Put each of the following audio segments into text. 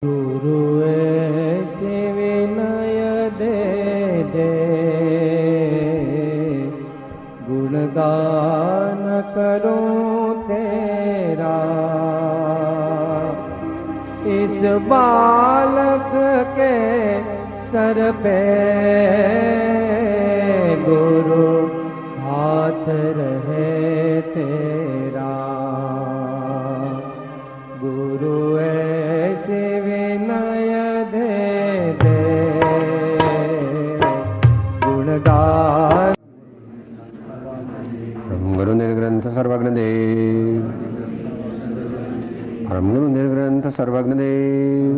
गुरु ऐसे विनय दे दे, गुणगान करूं तेरा। इस बालक के सर पे गुरु हाथ रहे तेरा। गुरु ऐसे विनय दे दे, गुणगान। परम गुरु निर्ग्रंथ सर्वज्ञ देव, परम गुरु निर्ग्रंथ सर्वज्ञ देव,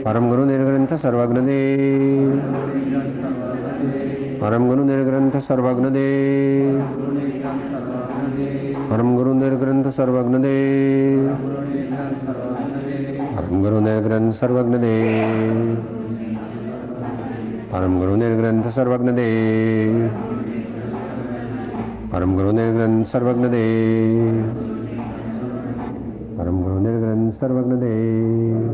परम गुरु निर्ग्रंथ सर्वज्ञ देव, परम गुरु निर्ग्रंथ सर्वज्ञ देव, परम गुरु निर्ग्रंथ सर्वज्ञ देव, परम गुरु निर्ग्रंथ सर्वज्ञ देव, परम गुरु निर्ग्रंथ सर्वज्ञ देव, परम गुरु निर्ग्रंथ सर्वज्ञ देव, परम गुरु निर्ग्रंथ सर्वज्ञ देव,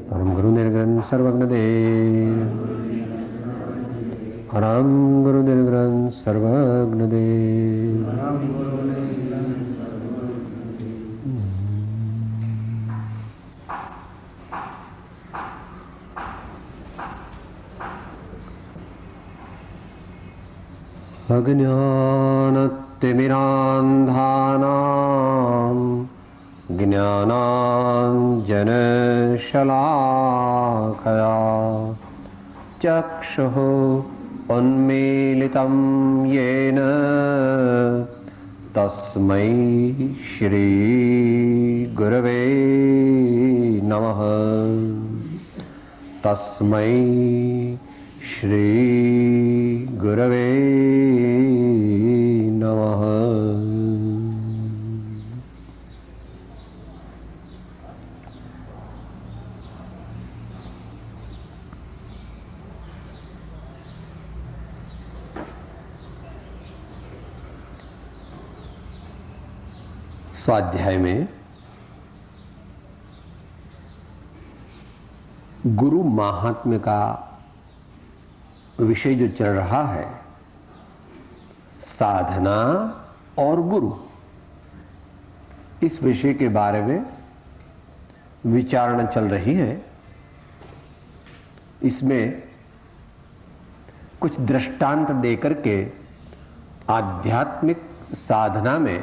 परम गुरु निर्ग्रंथ सर्वज्ञ देव, परम गुरु निर्ग्रंथ सर्वज्ञ देव। अज्ञानतिमिरान्धानां ज्ञानाञ्जनशलाकया चक्षुः उन्मीलितं येन तस्मै श्री गुरवे नमः। तस्मै श्री गुरवे नमः। स्वाध्याय में गुरु महात्म्य का विषय जो चल रहा है, साधना और गुरु, इस विषय के बारे में विचारणा चल रही है। इसमें कुछ दृष्टांत देकर के आध्यात्मिक साधना में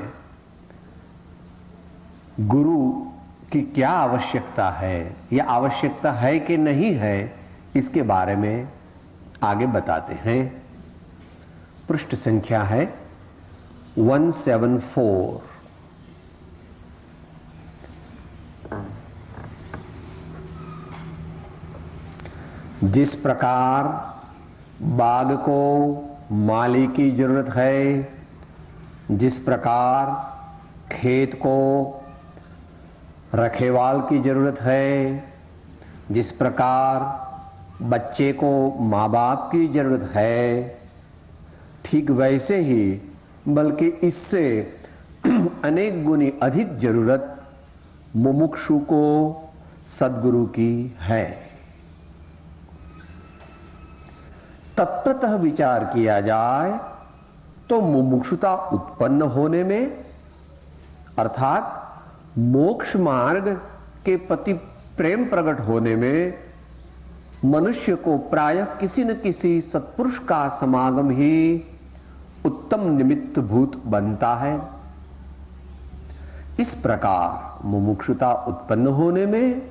गुरु की क्या आवश्यकता है या आवश्यकता है कि नहीं है, इसके बारे में आगे बताते हैं। पृष्ठ संख्या है 174। जिस प्रकार बाग को माली की जरूरत है, जिस प्रकार खेत को रखेवाल की जरूरत है, जिस प्रकार बच्चे को माँ बाप की जरूरत है, ठीक वैसे ही बल्कि इससे अनेक गुनी अधिक जरूरत मुमुक्षु को सद्गुरु की है। तत्वतः विचार किया जाए तो मुमुक्षुता उत्पन्न होने में, अर्थात मोक्ष मार्ग के प्रति प्रेम प्रकट होने में मनुष्य को प्रायः किसी न किसी सत्पुरुष का समागम ही उत्तम निमित्त भूत बनता है। इस प्रकार मुमुक्षुता उत्पन्न होने में,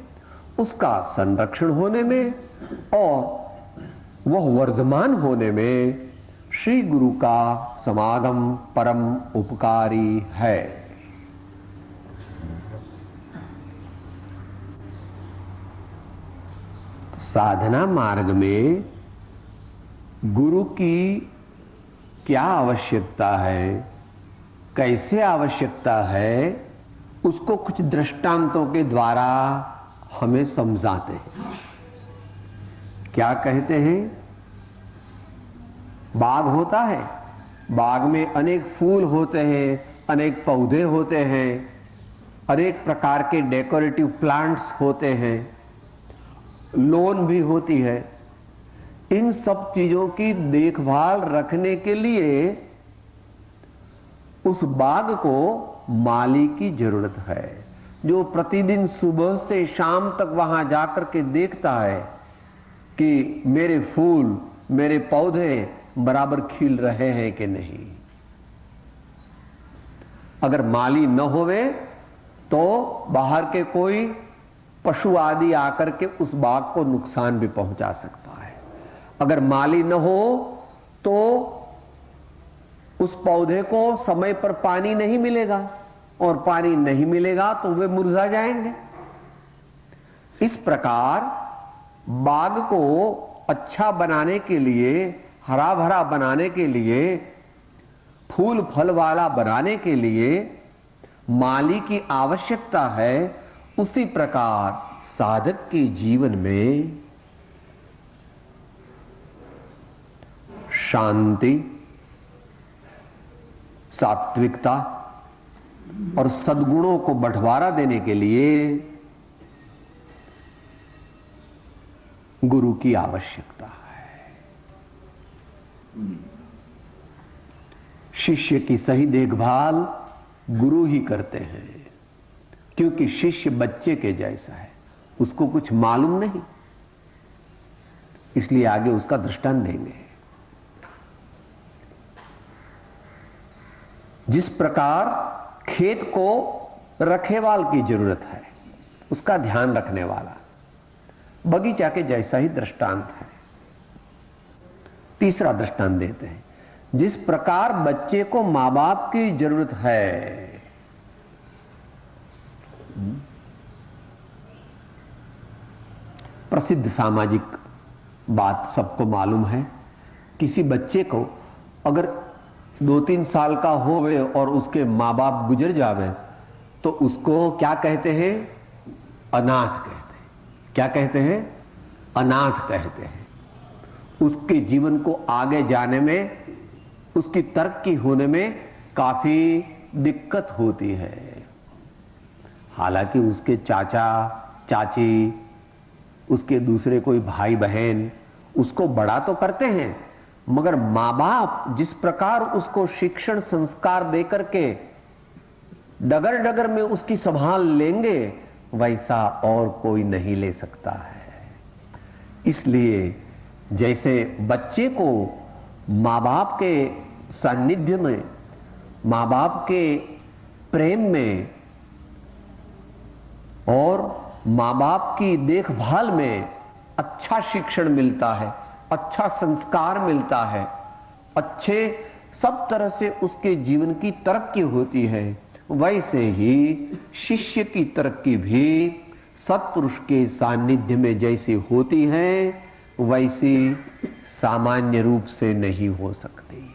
उसका संरक्षण होने में और वह वर्धमान होने में श्री गुरु का समागम परम उपकारी है। साधना मार्ग में गुरु की क्या आवश्यकता है, कैसे आवश्यकता है, उसको कुछ दृष्टांतों के द्वारा हमें समझाते हैं। क्या कहते हैं? बाग होता है, बाग में अनेक फूल होते हैं, अनेक पौधे होते हैं, अनेक प्रकार के डेकोरेटिव प्लांट्स होते हैं, लॉन भी होती है। इन सब चीजों की देखभाल रखने के लिए उस बाग को माली की जरूरत है, जो प्रतिदिन सुबह से शाम तक वहां जाकर के देखता है कि मेरे फूल, मेरे पौधे बराबर खिल रहे हैं कि नहीं। अगर माली न होवे तो बाहर के कोई पशु आदि आकर के उस बाग को नुकसान भी पहुंचा सकता है। अगर माली न हो तो उस पौधे को समय पर पानी नहीं मिलेगा, और पानी नहीं मिलेगा तो वे मुरझा जाएंगे। इस प्रकार बाग को अच्छा बनाने के लिए, हरा भरा बनाने के लिए, फूल फल वाला बनाने के लिए माली की आवश्यकता है। उसी प्रकार साधक के जीवन में शांति, सात्विकता और सद्गुणों को बढ़ावा देने के लिए गुरु की आवश्यकता है। शिष्य की सही देखभाल गुरु ही करते हैं, क्योंकि शिष्य बच्चे के जैसा है, उसको कुछ मालूम नहीं, इसलिए आगे उसका दृष्टांत देंगे। जिस प्रकार खेत को रखेवाल की जरूरत है, उसका ध्यान रखने वाला, बगीचा के जैसा ही दृष्टांत है। तीसरा दृष्टांत देते हैं, जिस प्रकार बच्चे को मां बाप की जरूरत है, प्रसिद्ध सामाजिक बात सबको मालूम है। किसी बच्चे को अगर 2-3 साल का होवे और उसके मां बाप गुजर जावे तो उसको क्या कहते हैं? अनाथ कहते हैं। क्या कहते हैं? अनाथ कहते हैं। उसके जीवन को आगे जाने में, उसकी तरक्की होने में काफी दिक्कत होती है। हालांकि उसके चाचा चाची, उसके दूसरे कोई भाई बहन उसको बड़ा तो करते हैं, मगर मां बाप जिस प्रकार उसको शिक्षण संस्कार देकर के डगर डगर में उसकी संभाल लेंगे, वैसा और कोई नहीं ले सकता है। इसलिए जैसे बच्चे को मां बाप के सानिध्य में, मां बाप के प्रेम में और मां बाप की देखभाल में अच्छा शिक्षण मिलता है, अच्छा संस्कार मिलता है, अच्छे सब तरह से उसके जीवन की तरक्की होती है, वैसे ही शिष्य की तरक्की भी सत्पुरुष के सानिध्य में जैसी होती है, वैसी सामान्य रूप से नहीं हो सकती।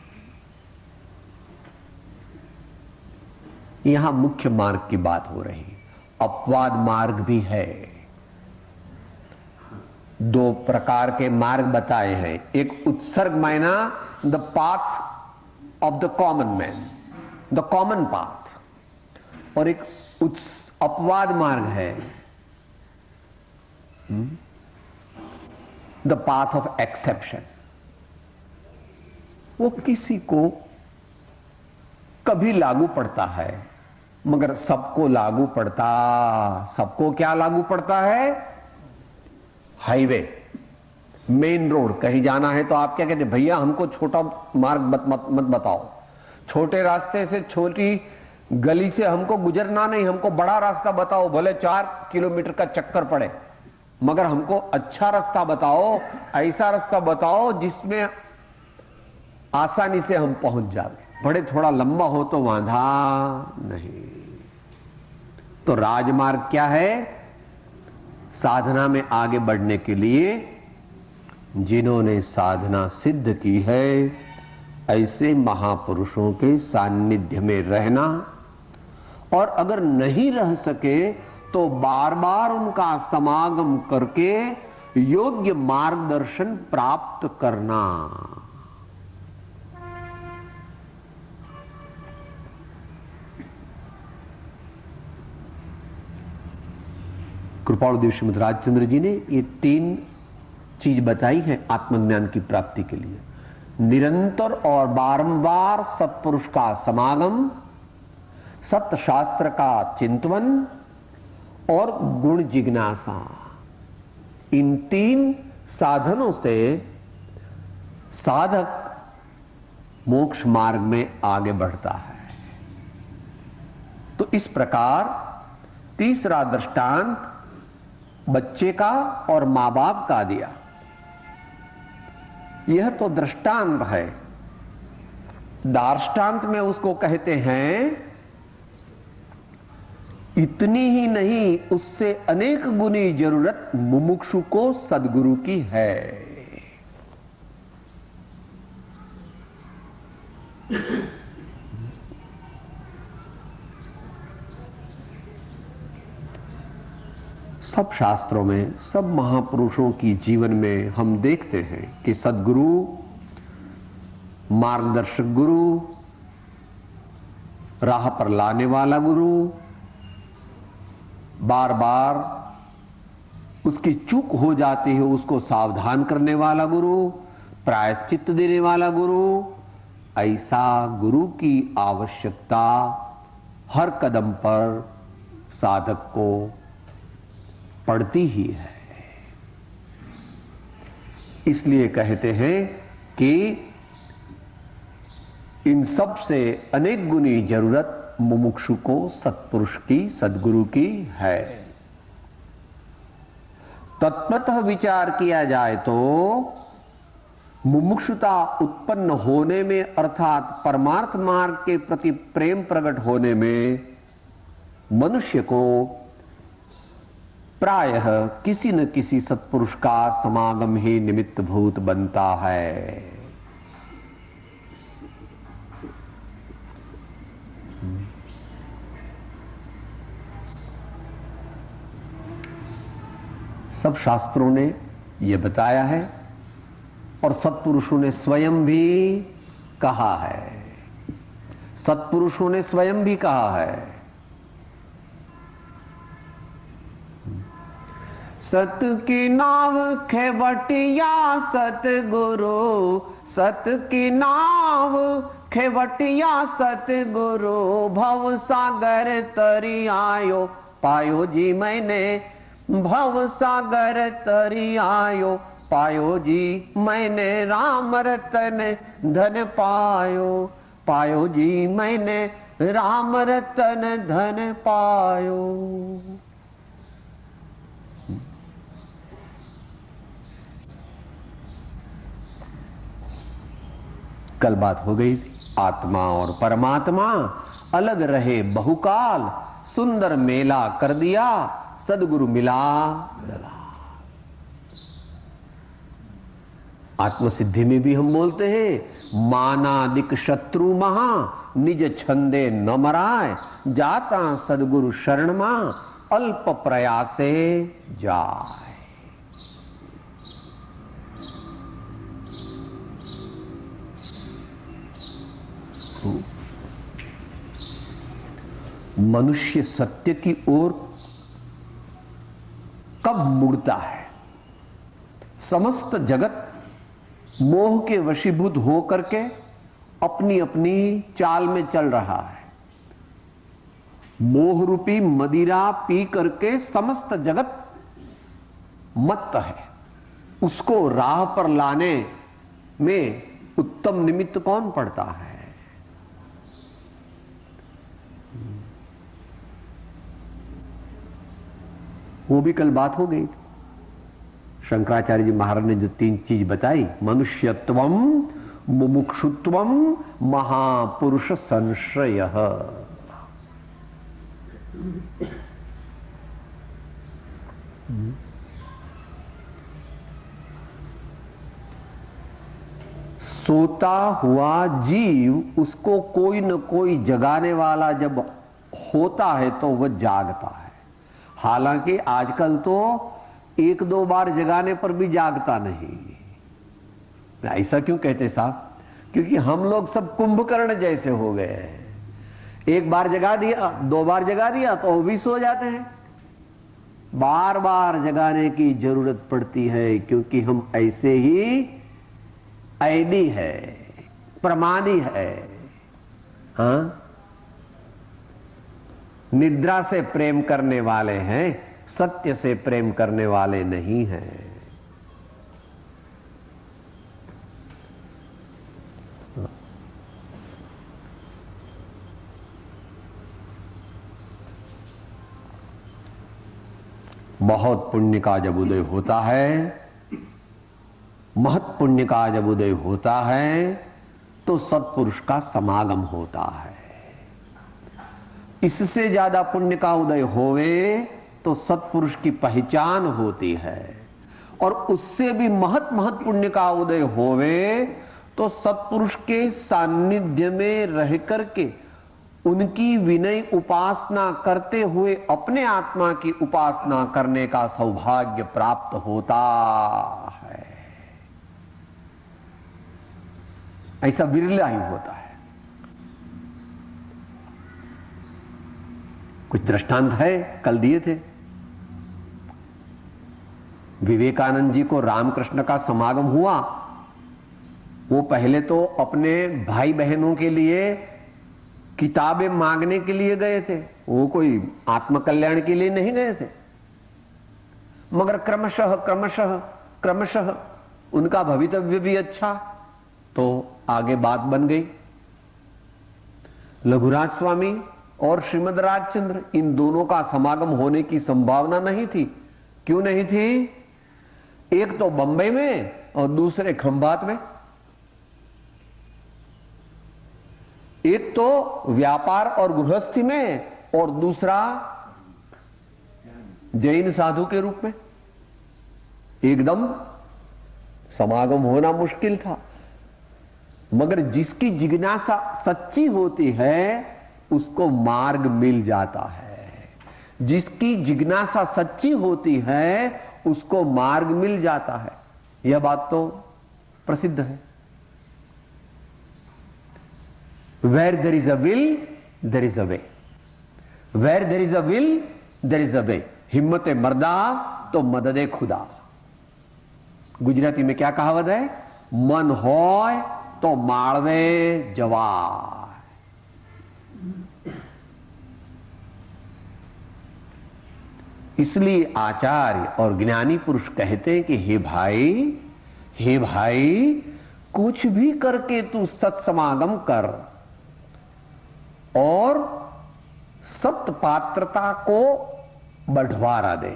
यहां मुख्य मार्ग की बात हो रही। अपवाद मार्ग भी है। 2 प्रकार के मार्ग बताए हैं। एक उत्सर्ग मायना the path of the common man, the common path, और एक अपवाद मार्ग है, द पाथ ऑफ एक्सेप्शन। वो किसी को कभी लागू पड़ता है, मगर सबको लागू पड़ता। सबको क्या लागू पड़ता है? हाईवे, मेन रोड, कहीं जाना है तो आप क्या कहते हैं? भैया हमको छोटा मार्ग मत बताओ, छोटे रास्ते से, छोटी गली से हमको गुजरना नहीं, हमको बड़ा रास्ता बताओ, भले 4 किलोमीटर का चक्कर पड़े, मगर हमको अच्छा रास्ता बताओ, ऐसा रास्ता बताओ जिसमें आसानी से हम पहुंच जाए। बड़े थोड़ा लंबा हो तो वांधा नहीं। तो राजमार्ग क्या है? साधना में आगे बढ़ने के लिए जिन्होंने साधना सिद्ध की है, ऐसे महापुरुषों के सानिध्य में रहना, और अगर नहीं रह सके तो बार बार उनका समागम करके योग्य मार्गदर्शन प्राप्त करना। कृपालु देव श्रीमद राजचंद्र जी ने ये 3 चीज बताई है आत्मज्ञान की प्राप्ति के लिए। निरंतर और बारंबार सत्पुरुष का समागम, सत्य शास्त्र का चिंतन और गुण जिज्ञासा, इन 3 साधनों से साधक मोक्ष मार्ग में आगे बढ़ता है। तो इस प्रकार तीसरा दृष्टांत बच्चे का और मां बाप का दिया। यह तो दृष्टांत है। दार्ष्टान्त में उसको कहते हैं इतनी ही नहीं, उससे अनेक गुनी जरूरत मुमुक्षु को सद्गुरु की है। सब शास्त्रों में, सब महापुरुषों की जीवन में हम देखते हैं कि सद्गुरु, मार्गदर्शक गुरु, राह पर लाने वाला गुरु, बार बार उसकी चूक हो जाती है उसको सावधान करने वाला गुरु, प्रायश्चित देने वाला गुरु, ऐसा गुरु की आवश्यकता हर कदम पर साधक को पड़ती ही है। इसलिए कहते हैं कि इन सब से अनेक गुनी जरूरत मुमुक्षु को सत्पुरुष की, सद्गुरु की है। तत्वतः विचार किया जाए तो मुमुक्षुता उत्पन्न होने में, अर्थात परमार्थ मार्ग के प्रति प्रेम प्रकट होने में मनुष्य को प्रायः किसी न किसी सत्पुरुष का समागम ही निमित्त भूत बनता है। सब शास्त्रों ने यह बताया है और सत्पुरुषों ने स्वयं भी कहा है। सत्पुरुषों ने स्वयं भी कहा है। सत की नाव खेवटिया सतगुरु, सत की नाव खेवटिया सतगुरु, भव सागर तरी आयो पायो जी मैंने, भव सागर तरी आयो पायो जी मैंने, राम रतन धन पायो, पायो जी मैंने राम रतन धन पायो। कल बात हो गई थी, आत्मा और परमात्मा अलग रहे बहुकाल, सुंदर मेला कर दिया सदगुरु मिला लला। आत्मसिद्धि में भी हम बोलते हैं मानादिक शत्रु महा, निज छंदे न मराय, जाता सदगुरु शरण मां, अल्प प्रयासे जाय। मनुष्य सत्य की ओर कब मुड़ता है? समस्त जगत मोह के वशीभूत होकर के अपनी अपनी चाल में चल रहा है। मोह रूपी मदिरा पी करके समस्त जगत मत्त है। उसको राह पर लाने में उत्तम निमित्त कौन पड़ता है? वो भी कल बात हो गई थी। शंकराचार्य जी महाराज ने जो 3 चीज बताई, मनुष्यत्वम, मुमुक्षुत्वम, महापुरुष संश्रयः। सोता हुआ जीव, उसको कोई न कोई जगाने वाला जब होता है तो वह जागता है। हालांकि आजकल तो 1-2 बार जगाने पर भी जागता नहीं। ऐसा क्यों कहते साहब? क्योंकि हम लोग सब कुंभकर्ण जैसे हो गए हैं। 1 बार जगा दिया, 2 बार जगा दिया तो वो भी सो जाते हैं। बार बार जगाने की जरूरत पड़ती है, क्योंकि हम ऐसे ही ऐडी है, प्रमादी है। हाँ, निद्रा से प्रेम करने वाले हैं, सत्य से प्रेम करने वाले नहीं हैं। बहुत पुण्य का जब उदय होता है, महत पुण्य का जब उदय होता है, तो सत्पुरुष का समागम होता है। इससे ज्यादा पुण्य का उदय होवे तो सत्पुरुष की पहचान होती है, और उससे भी महत पुण्य का उदय होवे तो सत्पुरुष के सानिध्य में रह करके उनकी विनय उपासना करते हुए अपने आत्मा की उपासना करने का सौभाग्य प्राप्त होता है। ऐसा विरला ही होता है। कुछ दृष्टांत है, कल दिए थे। विवेकानंद जी को रामकृष्ण का समागम हुआ। वो पहले तो अपने भाई बहनों के लिए किताबें मांगने के लिए गए थे, वो कोई आत्मकल्याण के लिए नहीं गए थे। मगर क्रमशः क्रमशः क्रमशः उनका भवितव्य भी अच्छा, तो आगे बात बन गई। लघुराज स्वामी और श्रीमद राजचंद्र, इन दोनों का समागम होने की संभावना नहीं थी। क्यों नहीं थी? एक तो बंबई में और दूसरे खंभात में। एक तो व्यापार और गृहस्थी में और दूसरा जैन साधु के रूप में। एकदम समागम होना मुश्किल था। मगर जिसकी जिज्ञासा सच्ची होती है उसको मार्ग मिल जाता है। जिसकी जिज्ञासा सच्ची होती है उसको मार्ग मिल जाता है। यह बात तो प्रसिद्ध है। Where there is a will, there is a way. Where there is a will, there is a way. हिम्मत मर्दा तो मददे खुदा। गुजराती में क्या कहावत है? मन होय तो माळवे जवाय। इसलिए आचार्य और ज्ञानी पुरुष कहते हैं कि हे भाई कुछ भी करके तू सत्समागम कर और सत्य पात्रता को बढ़वारा दे।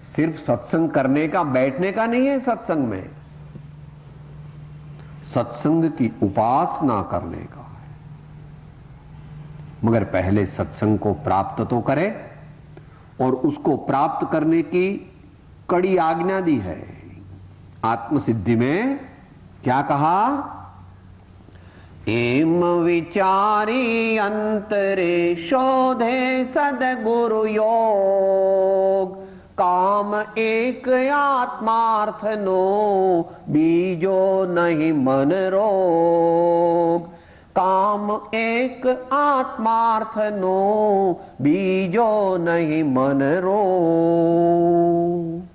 सिर्फ सत्संग करने का, बैठने का नहीं है सत्संग में, सत्संग की उपासना करने का है। मगर पहले सत्संग को प्राप्त तो करे, और उसको प्राप्त करने की कड़ी आज्ञा दी है। आत्मसिद्धि में क्या कहा? एम विचारी अंतरे शोधे सदगुरु योग, काम एक आत्मार्थ नो बीजो नहीं मन रोग। काम एक आत्मार्थ नो बीजो नहीं मन रोग।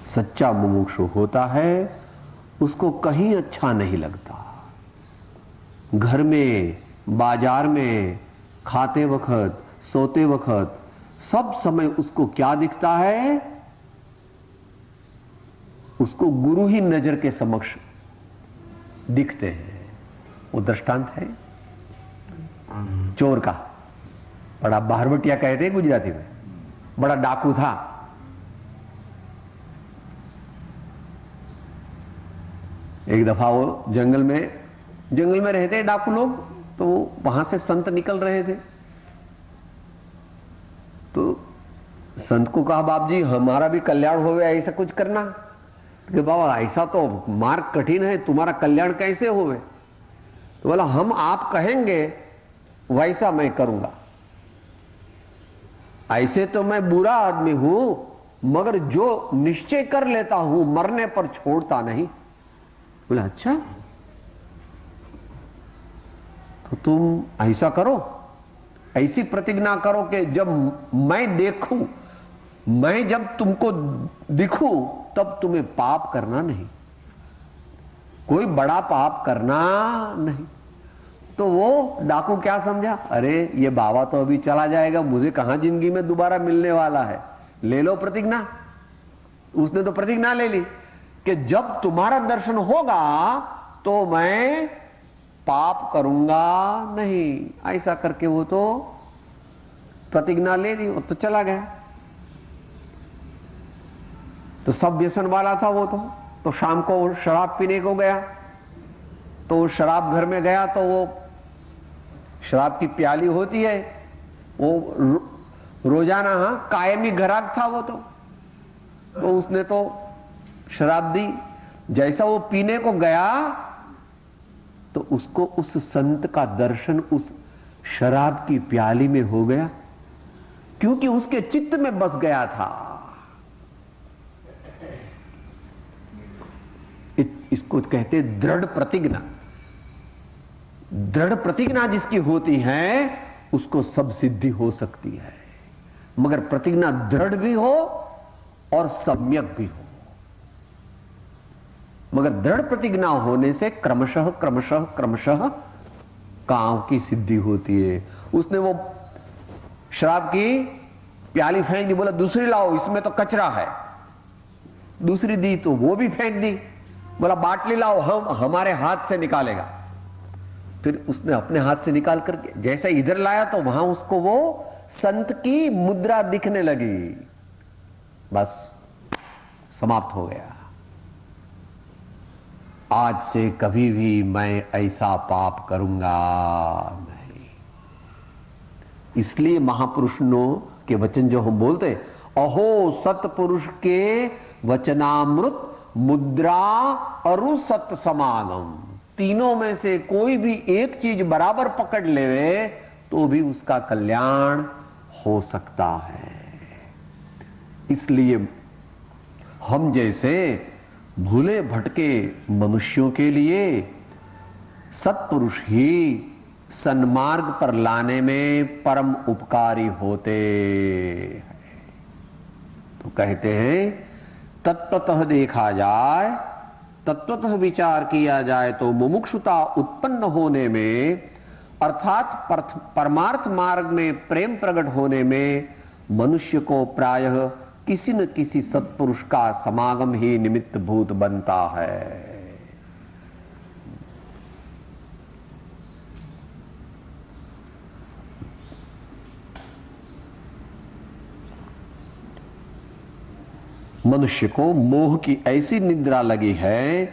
सच्चा मुमुक्षु होता है, उसको कहीं अच्छा नहीं लगता। घर में, बाजार में, खाते वक्त, सोते वक्त, सब समय उसको क्या दिखता है? उसको गुरु ही नजर के समक्ष दिखते हैं। वो दृष्टांत है चोर का। बड़ा बाहरवटिया कहते हैं गुजराती में, बड़ा डाकू था। एक दफा वो जंगल में रहते हैं डाकू लोग, तो वहां से संत निकल रहे थे। तो संत को कहा, बाप जी हमारा भी कल्याण होवे, ऐसा कुछ करना। कि बाबा ऐसा तो मार्ग कठिन है, तुम्हारा कल्याण कैसे होवे? तो बोला, हम आप कहेंगे वैसा मैं करूंगा। ऐसे तो मैं बुरा आदमी हूं, मगर जो निश्चय कर लेता हूं मरने पर छोड़ता नहीं। बोला, अच्छा तो तुम ऐसा करो, ऐसी प्रतिज्ञा करो कि जब मैं देखूं, मैं जब तुमको दिखूं, तब तुम्हें पाप करना नहीं, कोई बड़ा पाप करना नहीं। तो वो डाकू क्या समझा, अरे ये बाबा तो अभी चला जाएगा, मुझे कहां जिंदगी में दोबारा मिलने वाला है, ले लो प्रतिज्ञा। उसने तो प्रतिज्ञा ले ली कि जब तुम्हारा दर्शन होगा तो मैं पाप करूंगा नहीं। ऐसा करके वो तो प्रतिज्ञा ले ली, वो तो चला गया। तो सब व्यसन वाला था वो तो शाम को शराब पीने को गया। तो शराब घर में गया तो वो शराब की प्याली होती है, वो रोजाना कायमी ग्राहक था वो तो उसने तो शराब दी। जैसा वो पीने को गया तो उसको उस संत का दर्शन उस शराब की प्याली में हो गया, क्योंकि उसके चित्त में बस गया था। इसको कहते दृढ़ प्रतिज्ञा। दृढ़ प्रतिज्ञा जिसकी होती है उसको सब सिद्धि हो सकती है, मगर प्रतिज्ञा दृढ़ भी हो और सम्यक भी हो। मगर दृढ़ प्रतिज्ञा होने से क्रमशः क्रमशः क्रमशः काम की सिद्धि होती है। उसने वो शराब की प्याली फेंक दी, बोला दूसरी लाओ, इसमें तो कचरा है। दूसरी दी तो वो भी फेंक दी, बोला बाटली लाओ, हम हमारे हाथ से निकालेगा। फिर उसने अपने हाथ से निकाल कर जैसे इधर लाया तो वहां उसको वो संत की मुद्रा दिखने लगी, बस समाप्त हो गया। आज से कभी भी मैं ऐसा पाप करूंगा नहीं। इसलिए महापुरुषों के वचन जो हम बोलते, अहो सतपुरुष के वचनामृत मुद्रा अरु सत समागम, तीनों में से कोई भी एक चीज बराबर पकड़ लेवे तो भी उसका कल्याण हो सकता है। इसलिए हम जैसे भूले भटके मनुष्यों के लिए सत्पुरुष ही सन्मार्ग पर लाने में परम उपकारी होते हैं। तो कहते हैं तत्वतः देखा जाए, तत्वतः विचार किया जाए तो मुमुक्षुता उत्पन्न होने में अर्थात परमार्थ मार्ग में प्रेम प्रकट होने में मनुष्य को प्रायः किसी न किसी सत्पुरुष का समागम ही निमित्त भूत बनता है। मनुष्य को मोह की ऐसी निद्रा लगी है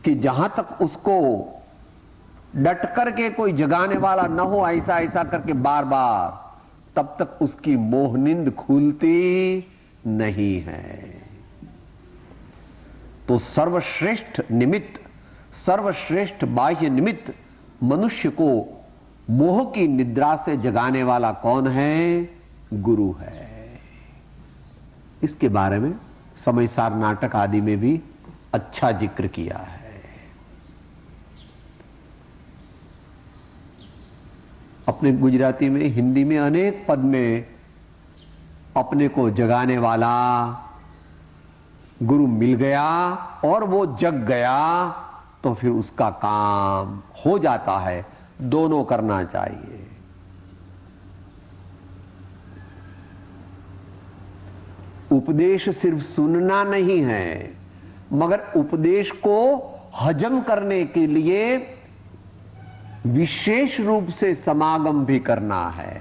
कि जहां तक उसको डट करके कोई जगाने वाला न हो, ऐसा ऐसा करके बार बार, तब तक उसकी मोह नींद खुलती नहीं है। तो सर्वश्रेष्ठ निमित्त, सर्वश्रेष्ठ बाह्य निमित्त मनुष्य को मोह की निद्रा से जगाने वाला कौन है? गुरु है। इसके बारे में समयसार नाटक आदि में भी अच्छा जिक्र किया है। अपने गुजराती में, हिंदी में अनेक पद में अपने को जगाने वाला गुरु मिल गया और वो जग गया तो फिर उसका काम हो जाता है। दोनों करना चाहिए। उपदेश सिर्फ सुनना नहीं है, मगर उपदेश को हजम करने के लिए विशेष रूप से समागम भी करना है।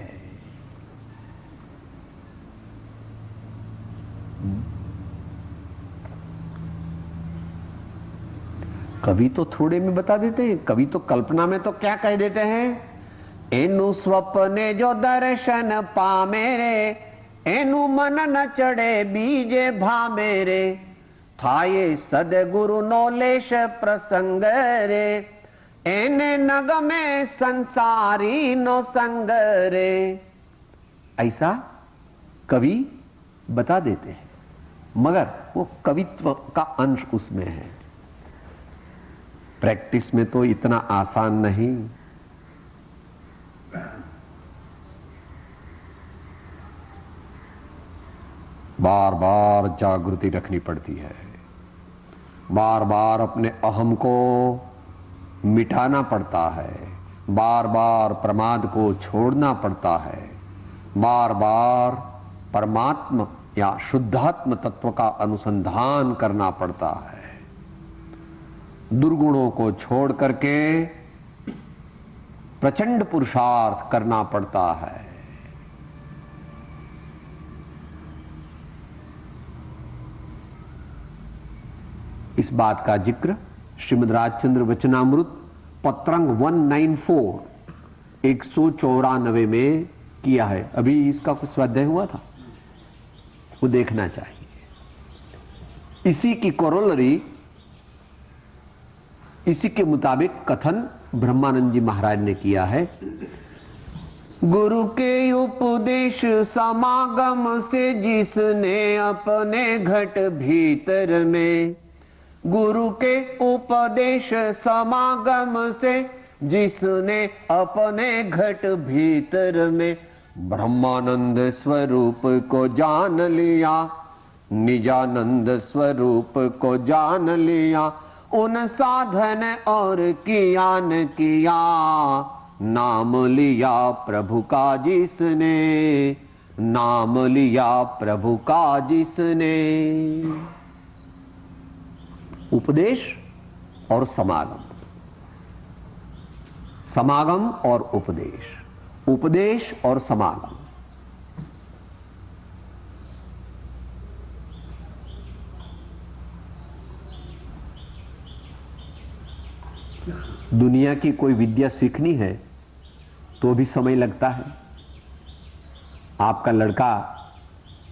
कवि तो थोड़े में बता देते हैं, कवि तो कल्पना में तो क्या कह देते हैं, एनु स्वप्ने जो दर्शन पामे रे, एनु मन न चढ़े बीजे भामे रे, थाये सदगुरु नोलेश प्रसंग रे, एने नगमे संसारी नो संग रे। ऐसा कवि बता देते हैं, मगर वो कवित्व का अंश उसमें है। प्रैक्टिस में तो इतना आसान नहीं। बार बार जागृति रखनी पड़ती है, बार बार अपने अहम को मिटाना पड़ता है, बार बार प्रमाद को छोड़ना पड़ता है, बार बार परमात्मा या शुद्धात्म तत्व का अनुसंधान करना पड़ता है, दुर्गुणों को छोड़ करके प्रचंड पुरुषार्थ करना पड़ता है। इस बात का जिक्र श्रीमद् राजचंद्र वचनामृत पत्रंग 194 194 में किया है। अभी इसका कुछ स्वाध्याय हुआ था, वो देखना चाहिए। इसी की कोरोलरी, इसी के मुताबिक कथन ब्रह्मानंद जी महाराज ने किया है। गुरु के उपदेश समागम से जिसने अपने घट भीतर में, गुरु के उपदेश समागम से जिसने अपने घट भीतर में ब्रह्मानंद स्वरूप को जान लिया, निजानंद स्वरूप को जान लिया, उन साधन और किया न किया, नाम लिया प्रभु का जिसने, नाम लिया प्रभु का जिसने। उपदेश और समागम, समागम और उपदेश, उपदेश और समागम। दुनिया की कोई विद्या सीखनी है तो भी समय लगता है। आपका लड़का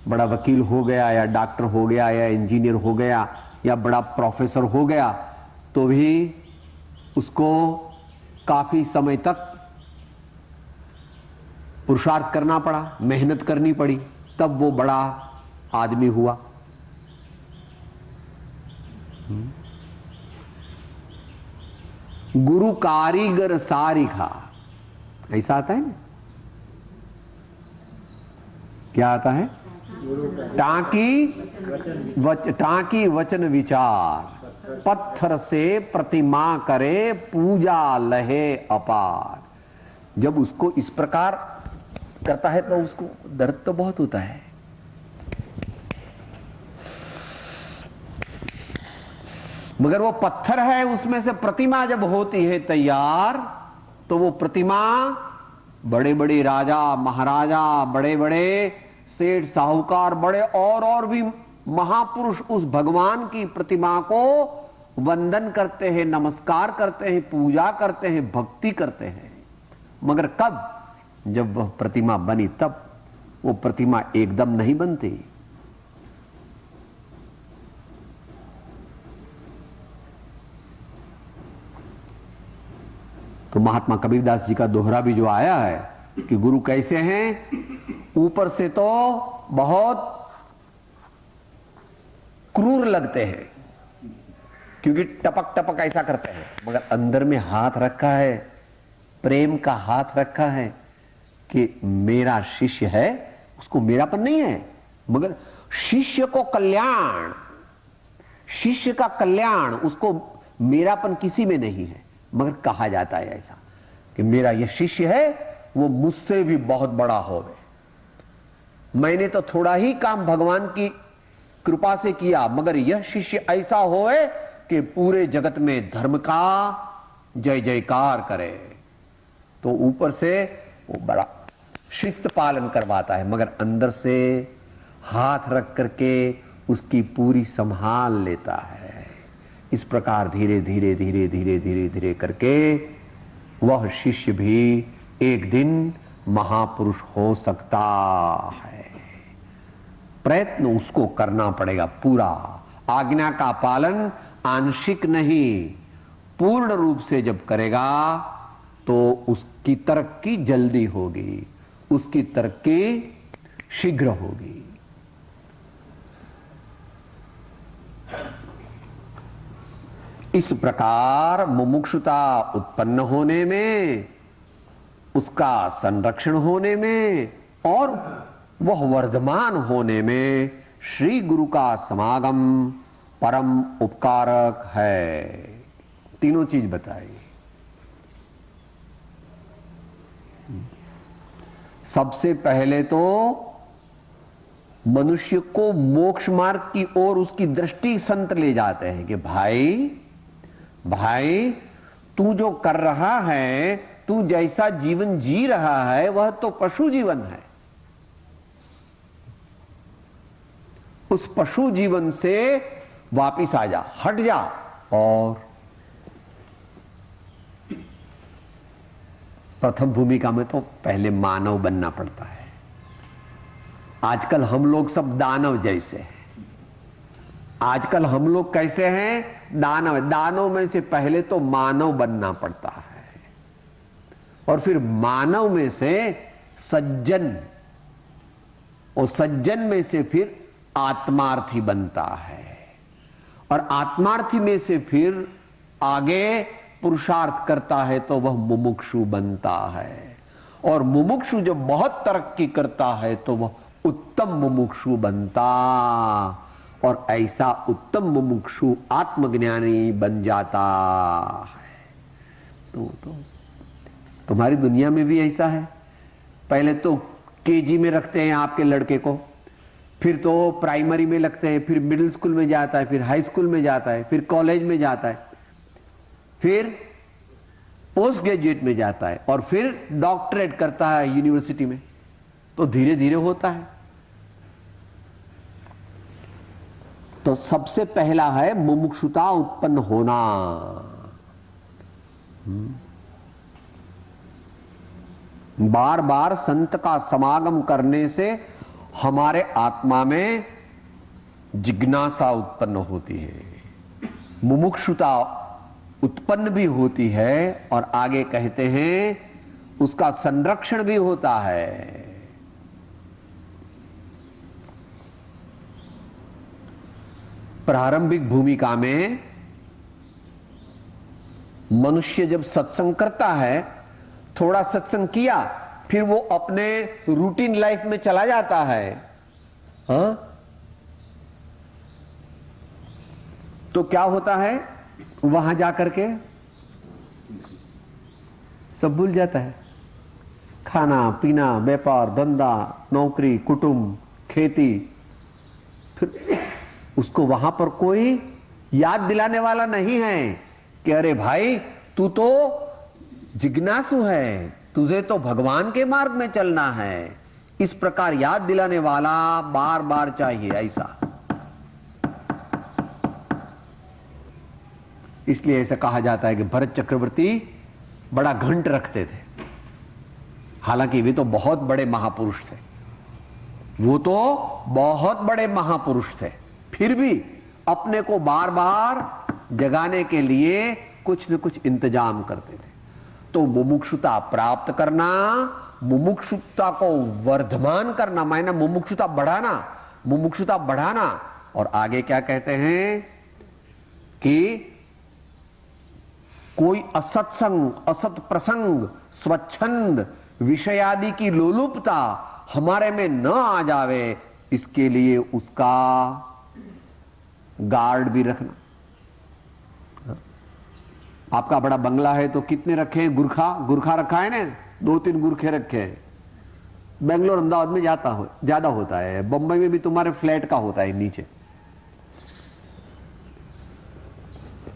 बड़ा वकील हो गया या डॉक्टर हो गया या इंजीनियर हो गया या बड़ा प्रोफेसर हो गया तो भी उसको काफी समय तक पुरुषार्थ करना पड़ा, मेहनत करनी पड़ी, तब वो बड़ा आदमी हुआ। गुरु कारीगर सारिखा, ऐसा आता है ना? क्या आता है? टांकी वचन विचार, पत्थर से प्रतिमा करे पूजा लहे अपार। जब उसको इस प्रकार करता है तो उसको दर्द तो बहुत होता है। मगर वो पत्थर है, उसमें से प्रतिमा जब होती है तैयार, तो वो प्रतिमा बड़े बड़े राजा महाराजा, बड़े बड़े सेठ साहूकार, बड़े और भी महापुरुष उस भगवान की प्रतिमा को वंदन करते हैं, नमस्कार करते हैं, पूजा करते हैं, भक्ति करते हैं। मगर कब? जब वह प्रतिमा बनी तब। वो प्रतिमा एकदम नहीं बनती। तो महात्मा कबीरदास जी का दोहरा भी जो आया है कि गुरु कैसे हैं, ऊपर से तो बहुत क्रूर लगते हैं क्योंकि टपक टपक ऐसा करते हैं, मगर अंदर में हाथ रखा है, प्रेम का हाथ रखा है कि मेरा शिष्य है, उसको मेरापन नहीं है, मगर शिष्य को कल्याण, शिष्य का कल्याण, उसको मेरापन किसी में नहीं है। मगर कहा जाता है ऐसा कि मेरा यह शिष्य है, वो मुझसे भी बहुत बड़ा होवे। मैंने तो थोड़ा ही काम भगवान की कृपा से किया, मगर यह शिष्य ऐसा होवे कि पूरे जगत में धर्म का जय जयकार करे। तो ऊपर से वो बड़ा शिस्त पालन करवाता है, मगर अंदर से हाथ रख करके उसकी पूरी संभाल लेता है। इस प्रकार धीरे धीरे धीरे धीरे धीरे धीरे करके वह शिष्य भी एक दिन महापुरुष हो सकता है। प्रयत्न उसको करना पड़ेगा पूरा। आज्ञा का पालन आंशिक नहीं, पूर्ण रूप से जब करेगा तो उसकी तरक्की जल्दी होगी, उसकी तरक्की शीघ्र होगी। इस प्रकार मुमुक्षुता उत्पन्न होने में, उसका संरक्षण होने में और वह वर्धमान होने में श्री गुरु का समागम परम उपकारक है। तीनों चीज बताई। सबसे पहले तो मनुष्य को मोक्ष मार्ग की ओर उसकी दृष्टि संत ले जाते हैं कि भाई तू जो कर रहा है, तू जैसा जीवन जी रहा है वह तो पशु जीवन है। उस पशु जीवन से वापिस आ जा, हट जा और प्रथम भूमिका में तो पहले मानव बनना पड़ता है। आजकल हम लोग सब दानव जैसे हैं। आजकल हम लोग कैसे हैं? दानव। दानव में से पहले तो मानव बनना पड़ता है और फिर मानव में से सज्जन, और सज्जन में से फिर आत्मार्थी बनता है और आत्मार्थी में से फिर आगे पुरुषार्थ करता है तो वह मुमुक्षु बनता है और मुमुक्षु जब बहुत तरक्की करता है तो वह उत्तम मुमुक्षु बनता और ऐसा उत्तम मुमुक्षु आत्मज्ञानी बन जाता है। तो तुम्हारी दुनिया में भी ऐसा है। पहले तो केजी में रखते हैं आपके लड़के को, फिर तो प्राइमरी में लगते हैं, फिर मिडिल स्कूल में जाता है, फिर हाई स्कूल में जाता है, फिर कॉलेज में जाता है, फिर पोस्ट ग्रेजुएट में जाता है और फिर डॉक्टरेट करता है यूनिवर्सिटी में। तो धीरे धीरे होता है। तो सबसे पहला है मुमुक्षुता उत्पन्न होना। बार बार संत का समागम करने से हमारे आत्मा में जिज्ञासा उत्पन्न होती है, मुमुक्षुता उत्पन्न भी होती है और आगे कहते हैं उसका संरक्षण भी होता है। प्रारंभिक भूमिका में मनुष्य जब सत्संग करता है, थोड़ा सत्संग किया, फिर वो अपने रूटीन लाइफ में चला जाता है, हाँ? तो क्या होता है? वहां जाकर के सब भूल जाता है। खाना पीना, व्यापार धंधा, नौकरी, कुटुंब, खेती, फिर उसको वहां पर कोई याद दिलाने वाला नहीं है कि अरे भाई तू तो जिज्ञासु है, तुझे तो भगवान के मार्ग में चलना है। इस प्रकार याद दिलाने वाला बार बार चाहिए ऐसा। इसलिए ऐसा कहा जाता है कि भरत चक्रवर्ती बड़ा घंट रखते थे। हालांकि वे तो बहुत बड़े महापुरुष थे, वो तो बहुत बड़े महापुरुष थे, फिर भी अपने को बार बार जगाने के लिए कुछ न कुछ इंतजाम करते थे। तो मुमुक्षुता प्राप्त करना, मुमुक्षुता को वर्धमान करना, मायना मुमुक्षुता बढ़ाना। और आगे क्या कहते हैं कि कोई असत्संग, असत प्रसंग, स्वच्छंद विषयादि की लोलुपता हमारे में न आ जावे, इसके लिए उसका गार्ड भी रखना। आपका बड़ा बंगला है तो कितने रखे हैं? गुरखा रखा है ना, 2-3 गुरखे रखे हैं। बेंगलोर अहमदाबाद में ज्यादा होता है, बंबई में भी तुम्हारे फ्लैट का होता है नीचे।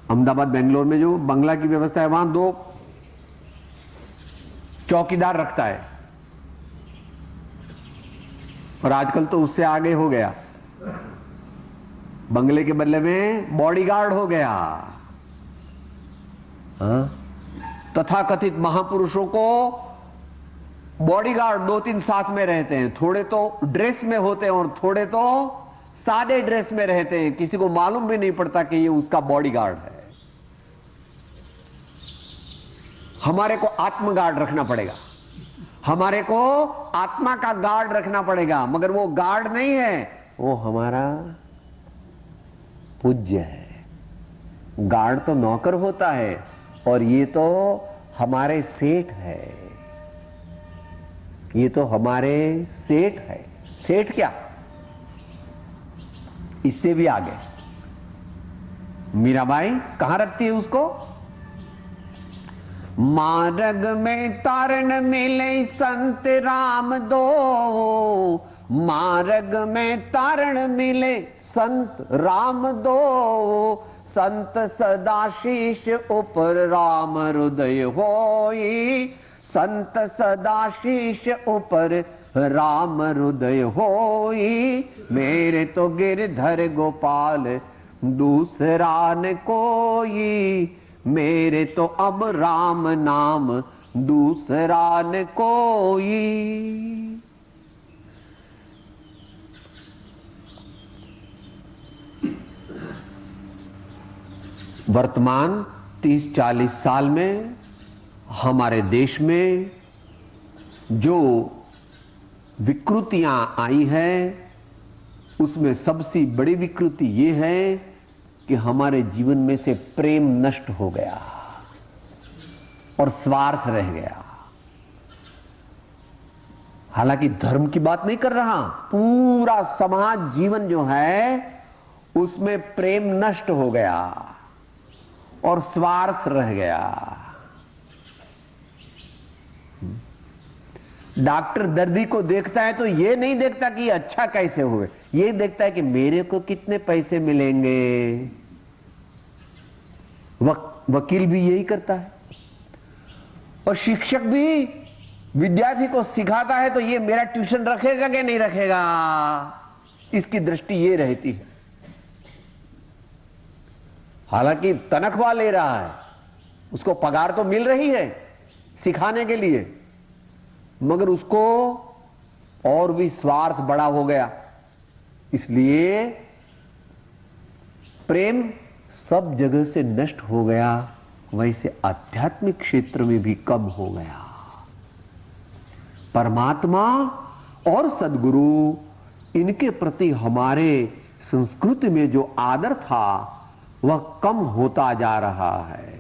अहमदाबाद बेंगलोर में जो बंगला की व्यवस्था है वहां 2 चौकीदार रखता है, और आजकल तो उससे आगे हो गया, बंगले के बदले में बॉडीगार्ड हो गया। तथाकथित महापुरुषों को बॉडीगार्ड 2-3 साथ में रहते हैं, थोड़े तो ड्रेस में होते हैं और थोड़े तो सादे ड्रेस में रहते हैं, किसी को मालूम भी नहीं पड़ता कि ये उसका बॉडीगार्ड है। हमारे को आत्म गार्ड रखना पड़ेगा, हमारे को आत्मा का गार्ड रखना पड़ेगा, मगर वो गार्ड नहीं है, वो हमारा पूज्य है। गार्ड तो नौकर होता है और ये तो हमारे सेठ है, ये तो हमारे सेठ है। सेठ क्या? इससे भी आगे मीराबाई कहां रखती है उसको? मार्ग में तारण मिले संत राम दो, मार्ग में तारण मिले संत राम दो, संत सदा शीश ऊपर राम हृदय होई, संत सदा शीश ऊपर राम हृदय होई, मेरे तो गिरधर गोपाल दूसरा न कोई, मेरे तो अब राम नाम दूसरा न कोई। वर्तमान 30-40 साल में हमारे देश में जो विकृतियां आई है, उसमें सबसे बड़ी विकृति ये है कि हमारे जीवन में से प्रेम नष्ट हो गया और स्वार्थ रह गया। हालांकि धर्म की बात नहीं कर रहा, पूरा समाज जीवन जो है उसमें प्रेम नष्ट हो गया और स्वार्थ रह गया। डॉक्टर दर्दी को देखता है तो ये नहीं देखता कि अच्छा कैसे हुए, ये देखता है कि मेरे को कितने पैसे मिलेंगे। वकील भी यही करता है और शिक्षक भी विद्यार्थी को सिखाता है तो ये मेरा ट्यूशन रखेगा कि नहीं रखेगा, इसकी दृष्टि ये रहती है। हालांकि तनख्वाह ले रहा है, उसको पगार तो मिल रही है सिखाने के लिए, मगर उसको और भी स्वार्थ बड़ा हो गया। इसलिए प्रेम सब जगह से नष्ट हो गया, वैसे आध्यात्मिक क्षेत्र में भी कम हो गया। परमात्मा और सद्गुरु, इनके प्रति हमारे संस्कृति में जो आदर था वह कम होता जा रहा है।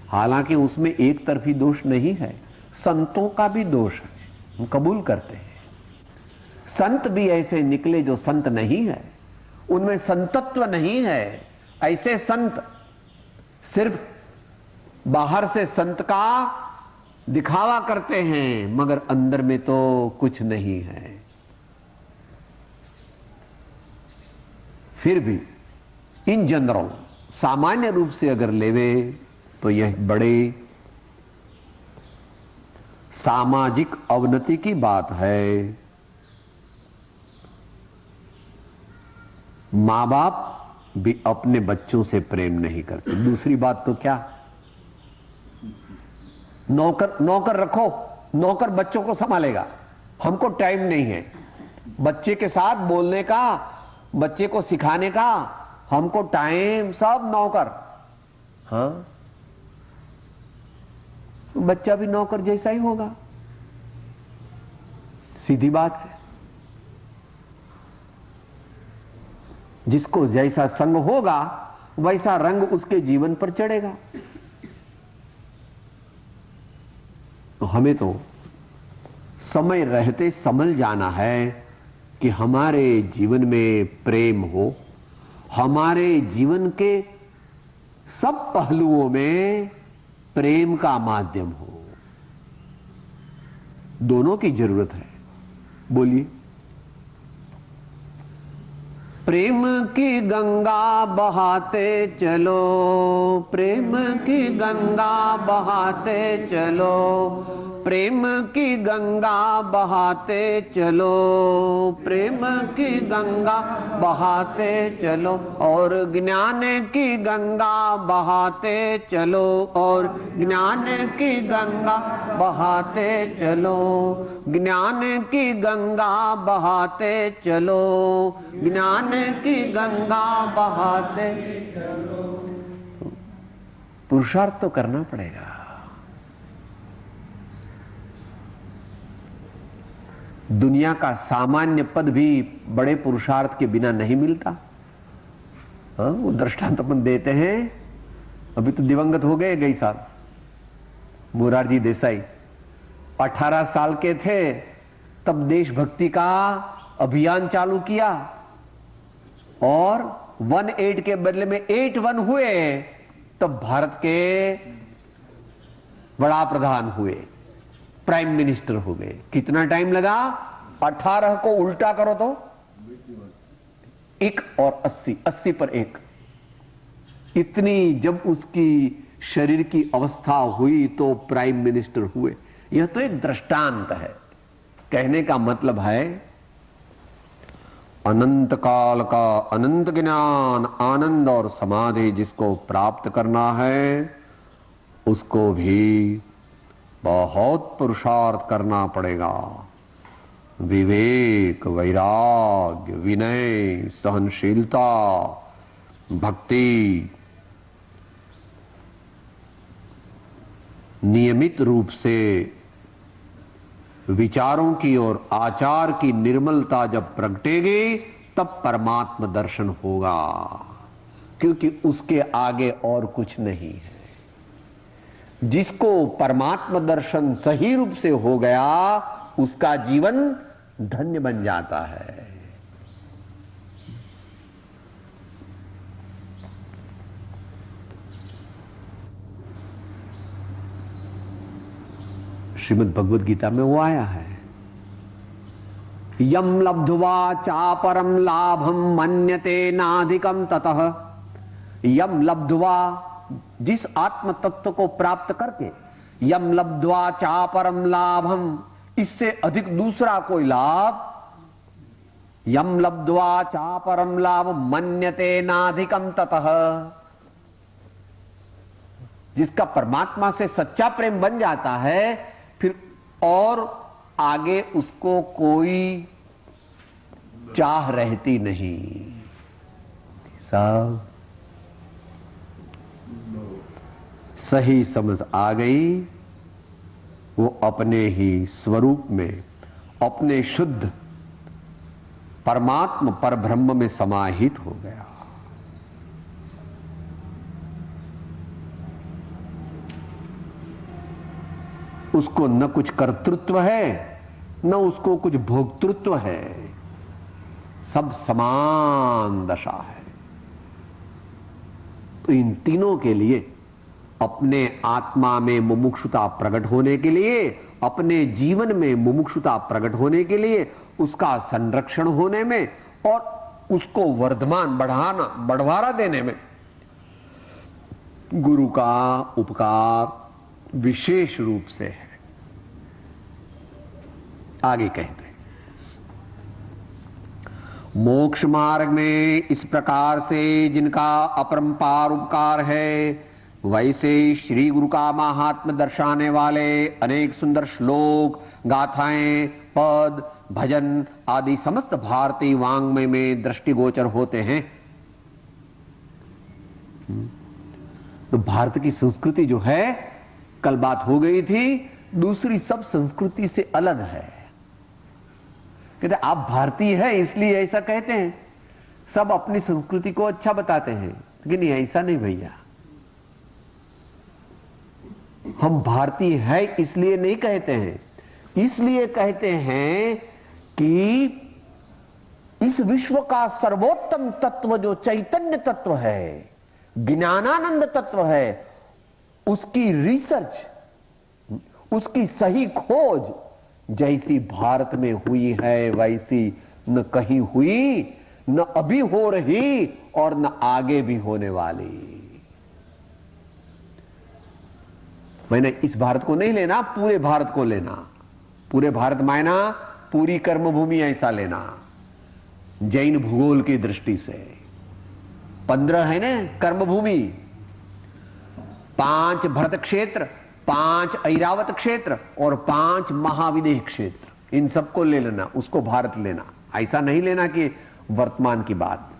हालांकि उसमें एक तरफी दोष नहीं है, संतों का भी दोष है, हम कबूल करते हैं। संत भी ऐसे निकले जो संत नहीं है, उनमें संतत्व नहीं है। ऐसे संत सिर्फ बाहर से संत का दिखावा करते हैं, मगर अंदर में तो कुछ नहीं है। फिर भी इन जनरल सामान्य रूप से अगर लेवे तो यह बड़े सामाजिक अवनति की बात है। मां बाप भी अपने बच्चों से प्रेम नहीं करते। दूसरी बात तो क्या, नौकर रखो, नौकर बच्चों को संभालेगा, हमको टाइम नहीं है बच्चे के साथ बोलने का, बच्चे को सिखाने का, हमको टाइम, सब नौकर। हाँ, बच्चा भी नौकर जैसा ही होगा, सीधी बात है। जिसको जैसा संग होगा वैसा रंग उसके जीवन पर चढ़ेगा। तो हमें तो समय रहते समझ जाना है कि हमारे जीवन में प्रेम हो, हमारे जीवन के सब पहलुओं में प्रेम का माध्यम हो। दोनों की जरूरत है। बोलिए। प्रेम की गंगा बहाते चलो, प्रेम की गंगा बहाते चलो, प्रेम की गंगा बहाते चलो, प्रेम की गंगा बहाते चलो, और ज्ञान की गंगा बहाते चलो, और ज्ञान की गंगा बहाते चलो, ज्ञान की गंगा बहाते चलो, ज्ञान की गंगा बहाते चलो। पुरुषार्थ तो करना पड़ेगा। दुनिया का सामान्य पद भी बड़े पुरुषार्थ के बिना नहीं मिलता। हाँ, वो दृष्टांत अपन देते हैं। अभी तो दिवंगत हो गए गई साल मोरारजी देसाई, 18 साल के थे तब देशभक्ति का अभियान चालू किया और 1/8 के बदले में 8/1 हुए, तब भारत के बड़ा प्रधान हुए, प्राइम मिनिस्टर हो गए। कितना टाइम लगा? 18 को उल्टा करो तो 1 और 80, 80 पर 1। इतनी जब उसकी शरीर की अवस्था हुई तो प्राइम मिनिस्टर हुए। यह तो एक दृष्टांत है। कहने का मतलब है अनंत काल का अनंत ज्ञान, आनंद और समाधि जिसको प्राप्त करना है, उसको भी बहुत पुरुषार्थ करना पड़ेगा। विवेक, वैराग्य, विनय, सहनशीलता, भक्ति, नियमित रूप से विचारों की और आचार की निर्मलता जब प्रगटेगी, तब परमात्म दर्शन होगा, क्योंकि उसके आगे और कुछ नहीं है। जिसको परमात्म दर्शन सही रूप से हो गया, उसका जीवन धन्य बन जाता है। श्रीमद् भगवद गीता में वो आया है, यम लब्ध्वा चापरम लाभम मन्यते नाधिकम ततः। यम लब्ध्वा, जिस आत्म तत्व को प्राप्त करके, यम लब्ध्वा चापरम लाभम, इससे अधिक दूसरा कोई लाभ, यम लब्ध्वा चापरम लाभ मन्यते नाधिकम ततः, जिसका परमात्मा से सच्चा प्रेम बन जाता है, फिर और आगे उसको कोई चाह रहती नहीं। सब सही समझ आ गई, वो अपने ही स्वरूप में, अपने शुद्ध परमात्म परब्रह्म में समाहित हो गया। उसको न कुछ कर्तृत्व है, न उसको कुछ भोक्तृत्व है, सब समान दशा है। तो इन तीनों के लिए, अपने आत्मा में मुमुक्षुता प्रकट होने के लिए, अपने जीवन में मुमुक्षुता प्रकट होने के लिए, उसका संरक्षण होने में और उसको वर्धमान बढ़ावा देने में गुरु का उपकार विशेष रूप से है। आगे कहते हैं, मोक्ष मार्ग में इस प्रकार से जिनका अपरंपार उपकार है, वैसे श्री गुरु का महात्म्य दर्शाने वाले अनेक सुंदर श्लोक, गाथाएं, पद, भजन आदि समस्त भारतीय वांग्मय में दृष्टिगोचर होते हैं। तो भारत की संस्कृति जो है, कल बात हो गई थी, दूसरी सब संस्कृति से अलग है। कहते आप भारतीय है इसलिए ऐसा कहते हैं, सब अपनी संस्कृति को अच्छा बताते हैं, लेकिन ऐसा नहीं भैया। हम भारतीय है इसलिए नहीं कहते हैं, इसलिए कहते हैं कि इस विश्व का सर्वोत्तम तत्व जो चैतन्य तत्व है, ज्ञानानंद तत्व है, उसकी रिसर्च, उसकी सही खोज जैसी भारत में हुई है, वैसी न कहीं हुई, न अभी हो रही और न आगे भी होने वाली। मैंने इस भारत को नहीं लेना, पूरे भारत को लेना। पूरे भारत मायना पूरी कर्मभूमि ऐसा लेना, जैन भूगोल की दृष्टि से। 15 है ना कर्मभूमि, 5 भरत क्षेत्र, 5 ऐरावत क्षेत्र और 5 महाविदेह क्षेत्र। इन सबको ले लेना, उसको भारत लेना। ऐसा नहीं लेना कि वर्तमान की बात।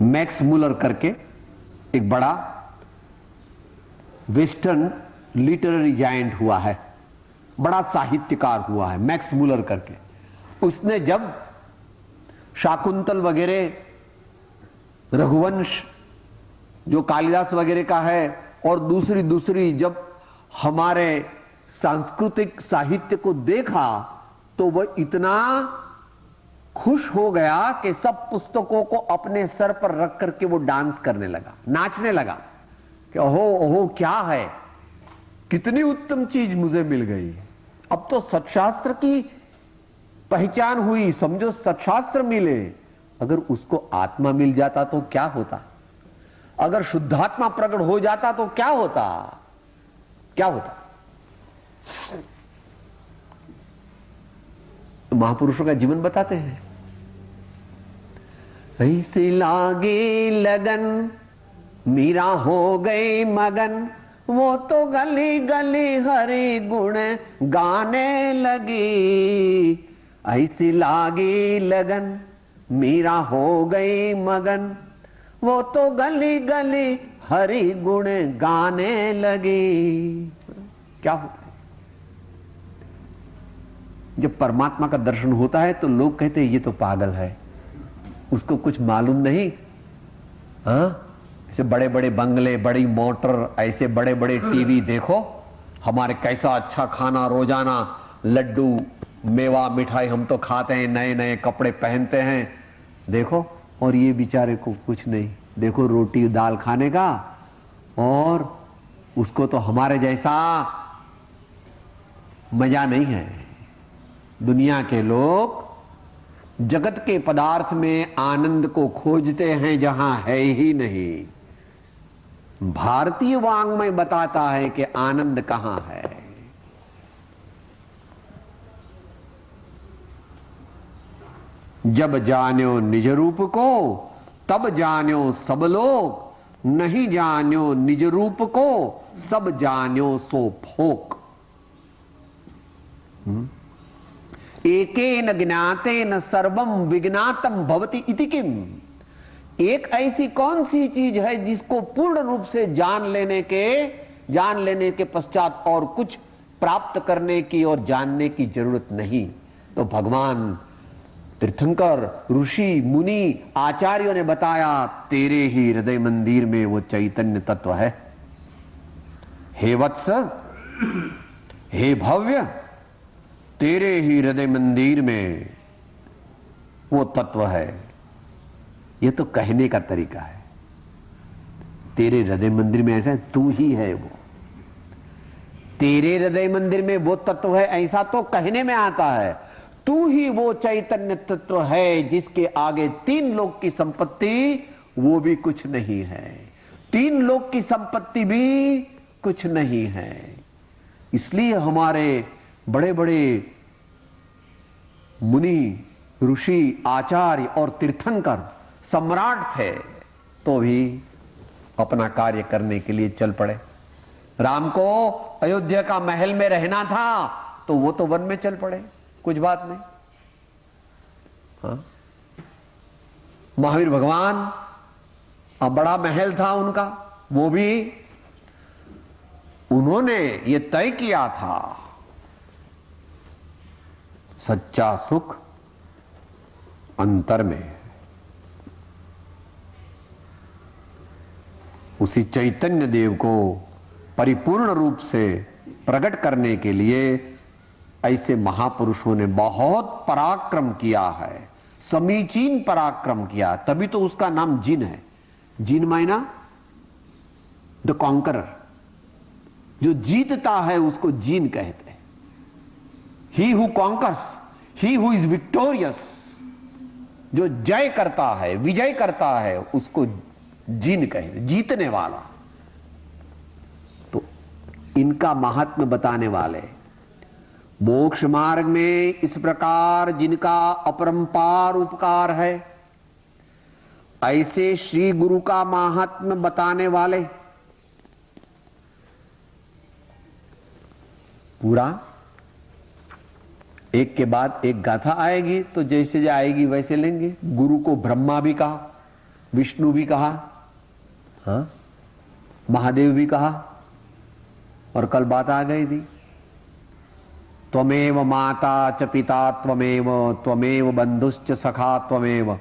मैक्स मुलर करके एक बड़ा वेस्टर्न लिटरेरी जायंट हुआ है, बड़ा साहित्यकार हुआ है, मैक्स मुलर करके। उसने जब शाकुंतल वगैरह, रघुवंश जो कालिदास वगैरह का है, और दूसरी जब हमारे सांस्कृतिक साहित्य को देखा तो वह इतना खुश हो गया कि सब पुस्तकों को अपने सर पर रख करके वो डांस करने लगा, नाचने लगा कि ओहो ओहो क्या है, कितनी उत्तम चीज मुझे मिल गई। अब तो सत्शास्त्र की पहचान हुई, समझो सत्शास्त्र मिले। अगर उसको आत्मा मिल जाता तो क्या होता, अगर शुद्धात्मा प्रकट हो जाता तो क्या होता, क्या होता। तो महापुरुषों का जीवन बताते हैं, ऐसे लागे लगन मीरा हो गई मगन, वो तो गली गली हरि गुण गाने लगी। ऐसी लागी लगन मीरा हो गई मगन, वो तो गली गली हरि गुण गाने लगी। क्या होता है जब परमात्मा का दर्शन होता है तो लोग कहते हैं ये तो पागल है, उसको कुछ मालूम नहीं। हाँ, ऐसे बड़े बड़े बंगले, बड़ी मोटर, ऐसे बड़े बड़े टीवी, देखो हमारे कैसा अच्छा खाना, रोजाना लड्डू मेवा मिठाई हम तो खाते हैं, नए नए कपड़े पहनते हैं, देखो। और ये बेचारे को कुछ नहीं, देखो रोटी दाल खाने का, और उसको तो हमारे जैसा मजा नहीं है। दुनिया के लोग जगत के पदार्थ में आनंद को खोजते हैं जहां है ही नहीं। भारतीय वाङ्मय बताता है कि आनंद कहां है। जब जान्यो निज रूप को तब जान्यो सब लोग, नहीं जान्यो निज रूप को सब जान्यो सो फोक। एकेन ज्ञातेन सर्वम विज्ञातम भवति इति किम। एक ऐसी कौन सी चीज है जिसको पूर्ण रूप से जान लेने के पश्चात और कुछ प्राप्त करने की और जानने की जरूरत नहीं। तो भगवान तीर्थंकर, ऋषि, मुनि, आचार्यों ने बताया, तेरे ही हृदय मंदिर में वो चैतन्य तत्व है। हे वत्स, हे भव्य, तेरे ही हृदय मंदिर में वो तत्व है। ये तो कहने का तरीका है, तेरे हृदय मंदिर में ऐसा है, तू ही है वो। तेरे हृदय मंदिर में वो तत्व है, ऐसा तो कहने में आता है। तू ही वो चैतन्य तत्व है जिसके आगे तीन लोक की संपत्ति वो भी कुछ नहीं है, तीन लोक की संपत्ति भी कुछ नहीं है। इसलिए हमारे बड़े बड़े मुनि, ऋषि, आचार्य और तीर्थंकर सम्राट थे तो भी अपना कार्य करने के लिए चल पड़े। राम को अयोध्या का महल में रहना था तो वो तो वन में चल पड़े, कुछ बात नहीं। हाँ? महावीर भगवान, अब बड़ा महल था उनका, वो भी उन्होंने ये तय किया था, सच्चा सुख अंतर में। उसी चैतन्य देव को परिपूर्ण रूप से प्रकट करने के लिए ऐसे महापुरुषों ने बहुत पराक्रम किया है, समीचीन पराक्रम किया, तभी तो उसका नाम जिन है। जिन मायना द कॉन्करर, जो जीतता है उसको जिन कहते हैं। He who conquers, he who is victorious, जो जय करता है, विजय करता है, उसको जिन कहते, जीतने वाला। तो इनका महात्म्य बताने वाले, मोक्ष मार्ग में इस प्रकार जिनका अपरंपार उपकार है, ऐसे श्री गुरु का महात्म्य बताने वाले, पूरा एक के बाद एक गाथा आएगी तो जैसे आएगी वैसे लेंगे। गुरु को ब्रह्मा भी कहा, विष्णु भी कहा, हाँ, महादेव भी कहा, और कल बात आ गई थी, त्वमेव माता च पिता त्वमेव, त्वमेव बंधुश्च सखा त्वमेव,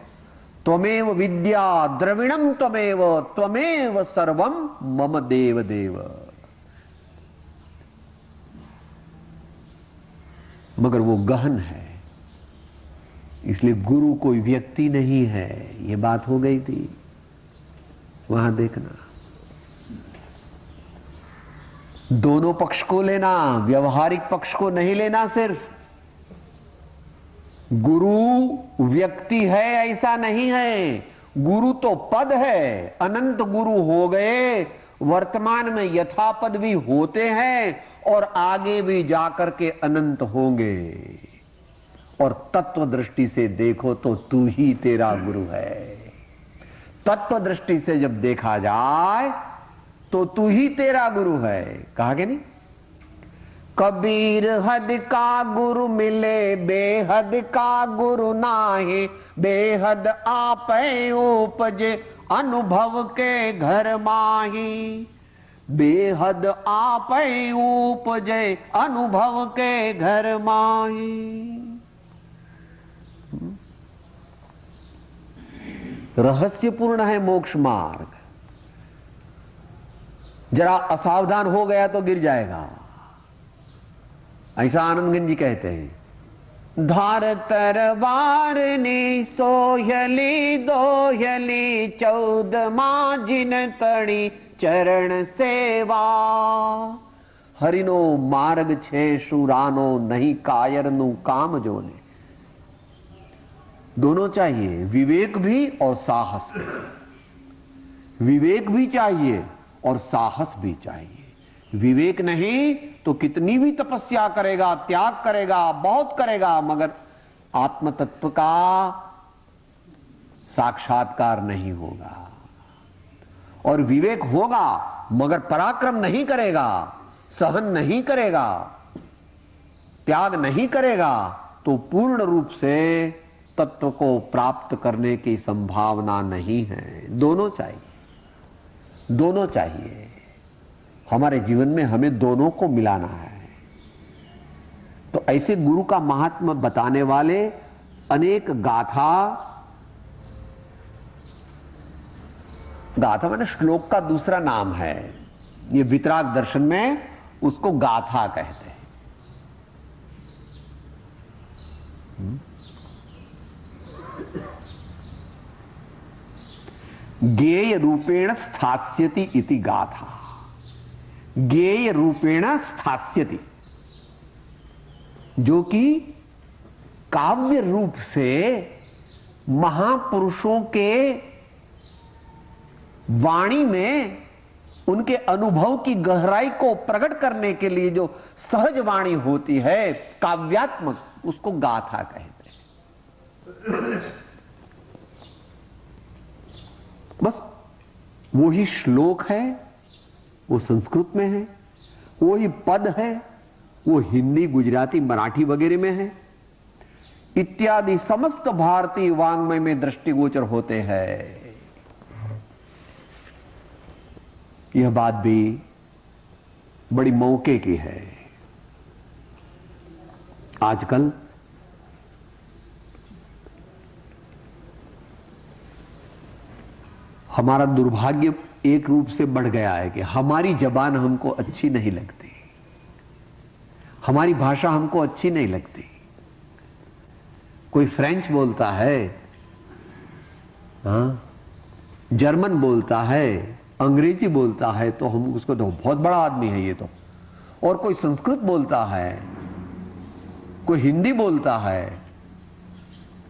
त्वमेव विद्या द्रविणम त्वमेव, त्वमेव सर्वम मम देव देव। मगर वो गहन है, इसलिए गुरु कोई व्यक्ति नहीं है। ये बात हो गई थी, वहां देखना। दोनों पक्ष को लेना, व्यवहारिक पक्ष को नहीं लेना। सिर्फ गुरु व्यक्ति है ऐसा नहीं है, गुरु तो पद है। अनंत गुरु हो गए, वर्तमान में यथापद भी होते हैं और आगे भी जाकर के अनंत होंगे। और तत्व दृष्टि से देखो तो तू ही तेरा गुरु है। तत्व दृष्टि से जब देखा जाए तो तू ही तेरा गुरु है। कहा कि नहीं, कबीर हद का गुरु मिले, बेहद का गुरु नाहे। बेहद आपे उपजे, अनुभव के घर माही। बेहद आपे उपजे, अनुभव के घर माही। रहस्यपूर्ण है मोक्ष मार्ग। जरा असावधान हो गया तो गिर जाएगा। ऐसा आनंदगंज जी कहते हैं, धार तरवार ने सोहली दोहली, 14 जिन तड़ी चरण सेवा। हरिनो मार्ग छे शुरानो, नहीं कायर नु काम जोने। दोनों चाहिए, विवेक भी और साहस भी। विवेक भी चाहिए और साहस भी चाहिए। विवेक नहीं तो कितनी भी तपस्या करेगा, त्याग करेगा, बहुत करेगा, मगर आत्म तत्व का साक्षात्कार नहीं होगा। और विवेक होगा मगर पराक्रम नहीं करेगा, सहन नहीं करेगा, त्याग नहीं करेगा, तो पूर्ण रूप से तत्व को प्राप्त करने की संभावना नहीं है। दोनों चाहिए, दोनों चाहिए। हमारे जीवन में हमें दोनों को मिलाना है। तो ऐसे गुरु का महात्मा बताने वाले अनेक गाथा माने श्लोक का दूसरा नाम है। ये वितराग दर्शन में उसको गाथा कहते हैं। गेय रूपेण स्थास्यति इति गाथा। गेय रूपेण स्थास्यति, जो कि काव्य रूप से महापुरुषों के वाणी में उनके अनुभव की गहराई को प्रकट करने के लिए जो सहज वाणी होती है, काव्यात्मक, उसको गाथा कहते हैं। बस वही श्लोक है, वो संस्कृत में है, वही पद है, वो हिंदी, गुजराती, मराठी वगैरह में है, इत्यादि समस्त भारतीय वांग्मय में दृष्टिगोचर होते हैं। यह बात भी बड़ी मौके की है। आजकल हमारा दुर्भाग्य एक रूप से बढ़ गया है कि हमारी जबान हमको अच्छी नहीं लगती, हमारी भाषा हमको अच्छी नहीं लगती। कोई फ्रेंच बोलता है, जर्मन बोलता है, अंग्रेजी बोलता है, तो हम उसको तो बहुत बड़ा आदमी है ये तो। और कोई संस्कृत बोलता है, कोई हिंदी बोलता है,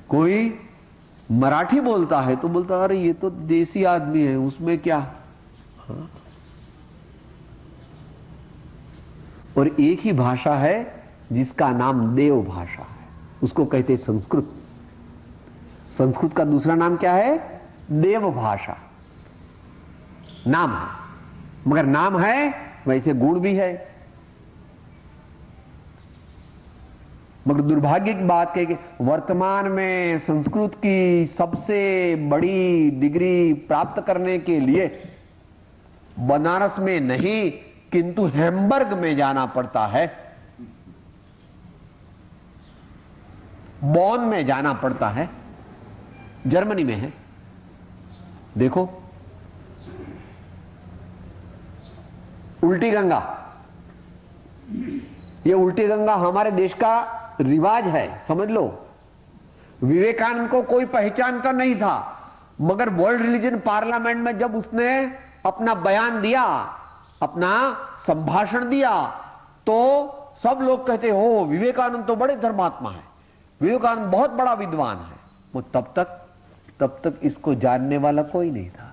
कोई मराठी बोलता है, तो बोलता अरे ये तो देसी आदमी है, उसमें क्या। और एक ही भाषा है जिसका नाम देव भाषा है, उसको कहते संस्कृत। संस्कृत का दूसरा नाम क्या है? देव भाषा। नाम है, मगर नाम है वैसे गुण भी है। मगर दुर्भाग्य की बात है कि वर्तमान में संस्कृत की सबसे बड़ी डिग्री प्राप्त करने के लिए बनारस में नहीं किंतु हैम्बर्ग में जाना पड़ता है, बॉन में जाना पड़ता है, जर्मनी में है। देखो उल्टी गंगा, ये उल्टी गंगा हमारे देश का रिवाज है, समझ लो। विवेकानंद को कोई पहचानता नहीं था, मगर वर्ल्ड रिलीजन पार्लियामेंट में जब उसने अपना बयान दिया, अपना संभाषण दिया, तो सब लोग कहते हो विवेकानंद तो बड़े धर्मात्मा है, विवेकानंद बहुत बड़ा विद्वान है। वो तब तक इसको जानने वाला कोई नहीं था।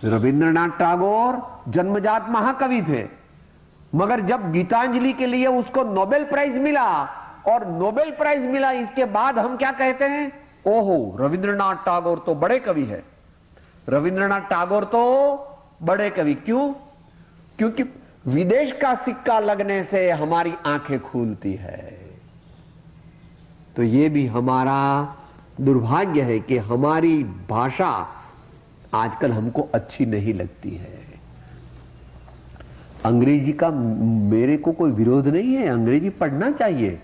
रविंद्रनाथ टैगोर जन्मजात महाकवि थे, मगर जब गीतांजलि के लिए उसको नोबेल प्राइज मिला, और नोबेल प्राइज मिला, इसके बाद हम क्या कहते हैं, ओहो रविंद्रनाथ टैगोर तो बड़े कवि है, रविंद्रनाथ टैगोर तो बड़े कवि। क्यों? क्योंकि विदेश का सिक्का लगने से हमारी आंखें खुलती है। तो ये भी हमारा दुर्भाग्य है कि हमारी भाषा आजकल हमको अच्छी नहीं लगती है। अंग्रेजी का मेरे को कोई विरोध नहीं है, अंग्रेजी पढ़ना चाहिए,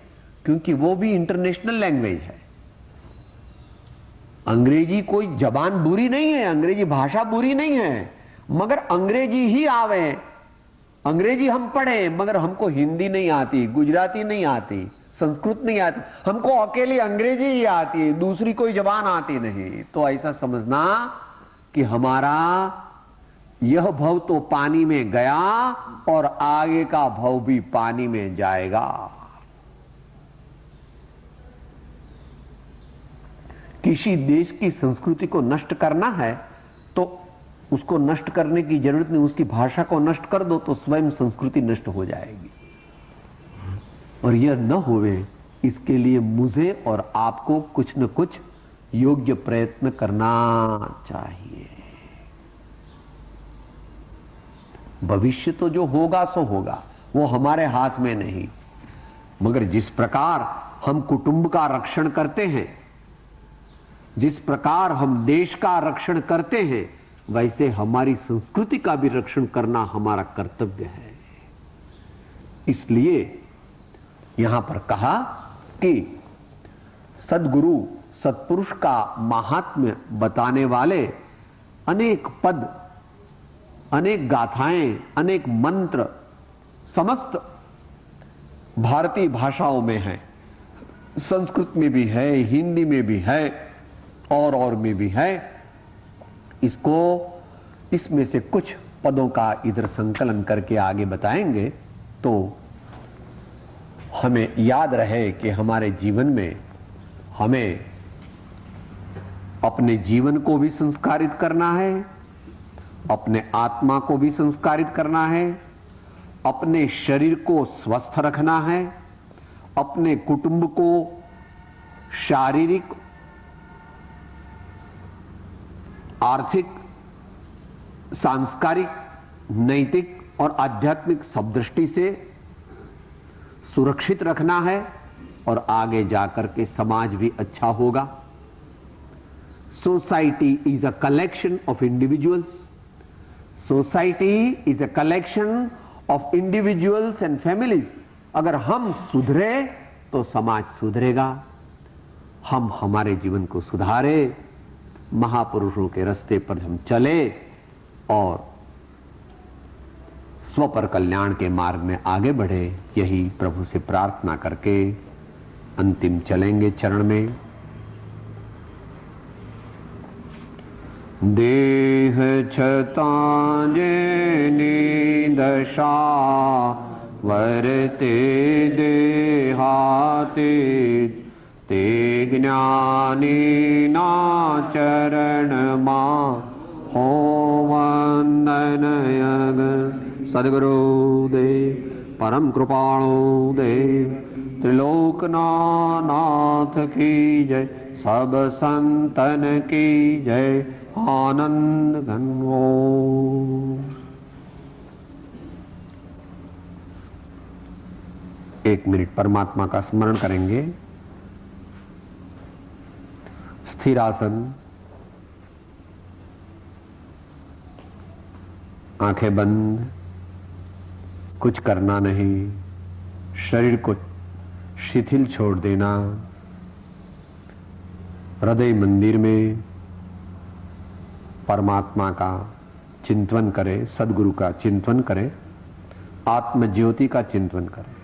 क्योंकि वो भी इंटरनेशनल लैंग्वेज है। अंग्रेजी कोई जबान बुरी नहीं है, अंग्रेजी भाषा बुरी नहीं है, मगर अंग्रेजी ही आवे, अंग्रेजी हम पढ़े, मगर हमको हिंदी नहीं आती, गुजराती नहीं आती, संस्कृत नहीं आती, हमको अकेली अंग्रेजी ही आती है, दूसरी कोई जबान आती नहीं। तो ऐसा समझना कि हमारा यह भव तो पानी में गया और आगे का भव भी पानी में जाएगा। किसी देश की संस्कृति को नष्ट करना है तो उसको नष्ट करने की जरूरत नहीं, उसकी भाषा को नष्ट कर दो तो स्वयं संस्कृति नष्ट हो जाएगी। और यह न होवे, इसके लिए मुझे और आपको कुछ न कुछ योग्य प्रयत्न करना चाहिए। भविष्य तो जो होगा सो होगा, वो हमारे हाथ में नहीं, मगर जिस प्रकार हम कुटुंब का रक्षण करते हैं, जिस प्रकार हम देश का रक्षण करते हैं, वैसे हमारी संस्कृति का भी रक्षण करना हमारा कर्तव्य है। इसलिए यहां पर कहा कि सद्गुरु सत्पुरुष का महात्म्य बताने वाले अनेक पद, अनेक गाथाएं, अनेक मंत्र समस्त भारतीय भाषाओं में है, संस्कृत में भी है, हिंदी में भी है, और में भी है। इसको इसमें से कुछ पदों का इधर संकलन करके आगे बताएंगे तो हमें याद रहे कि हमारे जीवन में हमें अपने जीवन को भी संस्कारित करना है, अपने आत्मा को भी संस्कारित करना है, अपने शरीर को स्वस्थ रखना है, अपने कुटुंब को शारीरिक, आर्थिक, सांस्कारिक, नैतिक और आध्यात्मिक सब दृष्टि से सुरक्षित रखना है, और आगे जाकर के समाज भी अच्छा होगा। Society is a collection of individuals, society is a collection of individuals and families. अगर हम सुधरे तो समाज सुधरेगा, हम हमारे जीवन को सुधारे, महापुरुषों के रास्ते पर हम चले और स्व पर कल्याण के मार्ग में आगे बढ़े, यही प्रभु से प्रार्थना करके अंतिम चलेंगे चरण में। देह छतां जेनी दशा वरते देहाते, ते ज्ञानी ना चरण मां हो वंदन यग। सद्गुरु देव परम कृपाणु देव, त्रिलोकनाथ की जय, सब संतन की जय, आनंद घन ओम। एक मिनट परमात्मा का स्मरण करेंगे। स्थिर आसन, आंखें बंद, कुछ करना नहीं, शरीर को शिथिल छोड़ देना। हृदय मंदिर में परमात्मा का चिंतन करें, सद्गुरु का चिंतन करें, आत्म ज्योति का चिंतन करें।